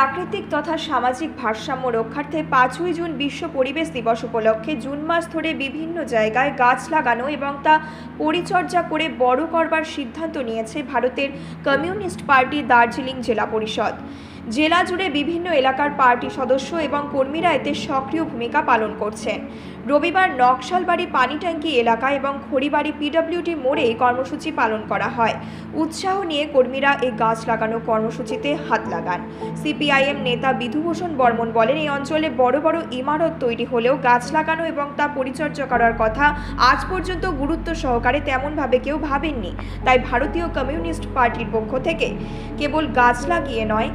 প্রাকৃতিক তথা সামাজিক ভারসাম্য রক্ষার্থে 5ই জুন বিশ্ব পরিবেশ দিবস উপলক্ষে জুন মাস ধরে বিভিন্ন জায়গায় গাছ লাগানো এবং তা পরিচর্যা করে বড় করবার সিদ্ধান্ত নিয়েছে ভারতের কমিউনিস্ট পার্টি দার্জিলিং জেলা পরিষদ। জেলা জুড়ে বিভিন্ন এলাকার পার্টি সদস্য এবং কর্মীরা এতে সক্রিয় ভূমিকা পালন করছেন। রবিবার নকশালবাড়ি পানিট্যাঙ্কি এলাকা এবং খড়িবাড়ি পিডব্লিউডি মোড়ে এই কর্মসূচি পালন করা হয়। উৎসাহ নিয়ে কর্মীরা এই গাছ লাগানো কর্মসূচিতে হাত লাগান। সিপিআইএম নেতা বিধুভূষণ বর্মন বলেন, এই অঞ্চলে বড় বড় ইমারত তৈরি হলেও গাছ লাগানো এবং তা পরিচর্যা করার কথা আজ পর্যন্ত গুরুত্ব সহকারে তেমনভাবে কেউ ভাবেননি। তাই ভারতীয় কমিউনিস্ট পার্টির পক্ষ থেকে কেবল গাছ লাগিয়ে নয়,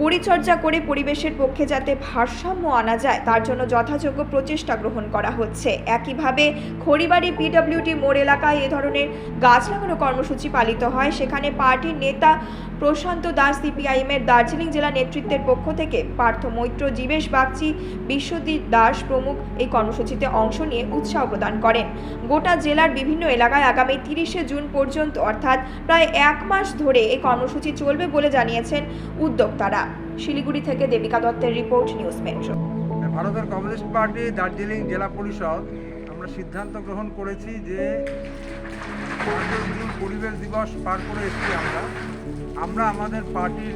পরিচর্যা করে পরিবেশের পক্ষে যাতে ভারসাম্য আনা যায় তার জন্য যথাযোগ্য প্রচেষ্টা গ্রহণ করা হচ্ছে। একইভাবে খড়িবাড়ি পিডব্লিউডি মোড় এলাকায় এ ধরনের গাছ লাগানো কর্মসূচি পালিত হয়। সেখানে পার্টির নেতা প্রশান্ত দাস, সিপিআইএমের দার্জিলিং জেলা নেতৃত্বের পক্ষ থেকে পার্থ মৈত্র, জীবেশ বাগচি, বিশ্বজিৎ দাস প্রমুখ এই কর্মসূচিতে অংশ নিয়ে উৎসাহ প্রদান করেন। গোটা জেলার বিভিন্ন এলাকায় আগামী 30শে জুন পর্যন্ত অর্থাৎ প্রায় 1 মাস ধরে এই কর্মসূচি চলবে বলে জানিয়েছেন উদ্যোক্তারা। শিলিগুড়ি থেকে দেবিকা দত্তের রিপোর্ট, নিউজ মেট্রো। ভারতের কমিউনিস্ট পার্টি দার্জিলিং জেলা পরিষদ আমরা সিদ্ধান্ত গ্রহণ করেছি যে 5ই জুন পরিবেশ দিবস পার করে এসেছি আমরা আমাদের পার্টির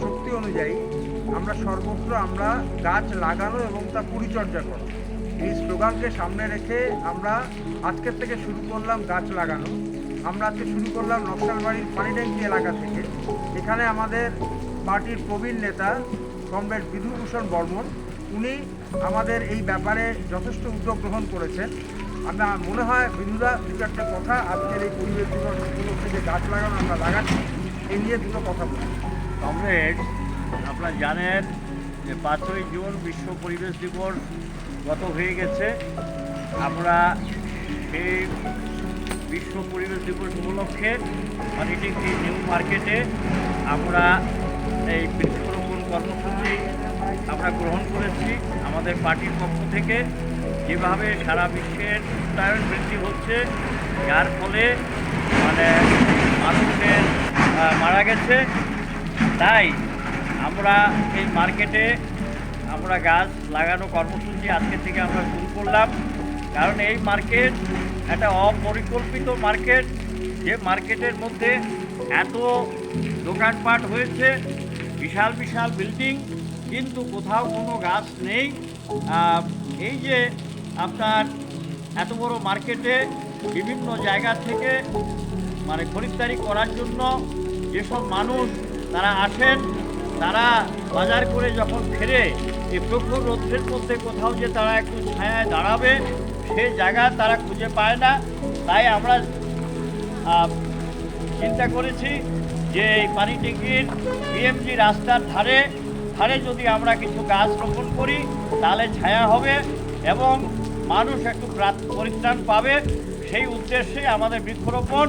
শক্তি অনুযায়ী আমরা সর্বত্র গাছ লাগানো এবং তা পরিচর্যা করো, এই স্লোগানকে সামনে রেখে আমরা আজকের থেকে শুরু করলাম গাছ লাগানো। আমরা আজকে শুরু করলাম নকশালবাড়ির পানিট্যাঙ্কি এলাকা থেকে। এখানে আমাদের পার্টির প্রবীণ নেতা কমরেড বিধুভূষণ বর্মন, উনি আমাদের এই ব্যাপারে যথেষ্ট উদ্যোগ গ্রহণ করেছেন। আমার মনে হয় বিধুদা দুটো একটা কথা আজকের এই পরিবেশ দিবস উপলক্ষে যে গাছ লাগানো আমরা লাগাচ্ছি, এই নিয়ে দুটো কথা বলি। কমরেড, আপনারা জানেন যে 5ই জুন বিশ্ব পরিবেশ দিবস গত হয়ে গেছে। আমরা এই বিশ্ব পরিবেশ দিবস উপলক্ষে পানিট্যাঙ্কি নিউ মার্কেটে আমরা এই বৃক্ষরোপণ কর্মসূচি আমরা গ্রহণ করেছি আমাদের পার্টির পক্ষ থেকে। যেভাবে সারা বিশ্বের উষ্ণায়ন বৃদ্ধি হচ্ছে, যার ফলে মানুষের মারা গেছে, তাই আমরা এই মার্কেটে আমরা গাছ লাগানো কর্মসূচি আজকে থেকে আমরা শুরু করলাম। কারণ এই মার্কেট একটা অপরিকল্পিত মার্কেট, যে মার্কেটের মধ্যে এত দোকানপাট হয়েছে, বিশাল বিশাল বিল্ডিং, কিন্তু কোথাও কোনো গাছ নেই। এই যে আপনার এত বড় মার্কেটে বিভিন্ন জায়গা থেকে খরিদ্দারি করার জন্য যেসব মানুষ তারা আসেন, তারা বাজার করে যখন ফেরে এই প্রখর রৌদ্রের মধ্যে কোথাও যে তারা একটু ছায়ায় দাঁড়াবে সেই জায়গা তারা খুঁজে পায় না। তাই আমরা চিন্তা করেছি যে এই পানিট্যাঙ্কির পিএমজি রাস্তার ধারে যদি আমরা কিছু গাছ রোপণ করি তাহলে ছায়া হবে এবং মানুষ একটু পরিত্রাণ পাবে। সেই উদ্দেশ্যে আমাদের বৃক্ষরোপণ।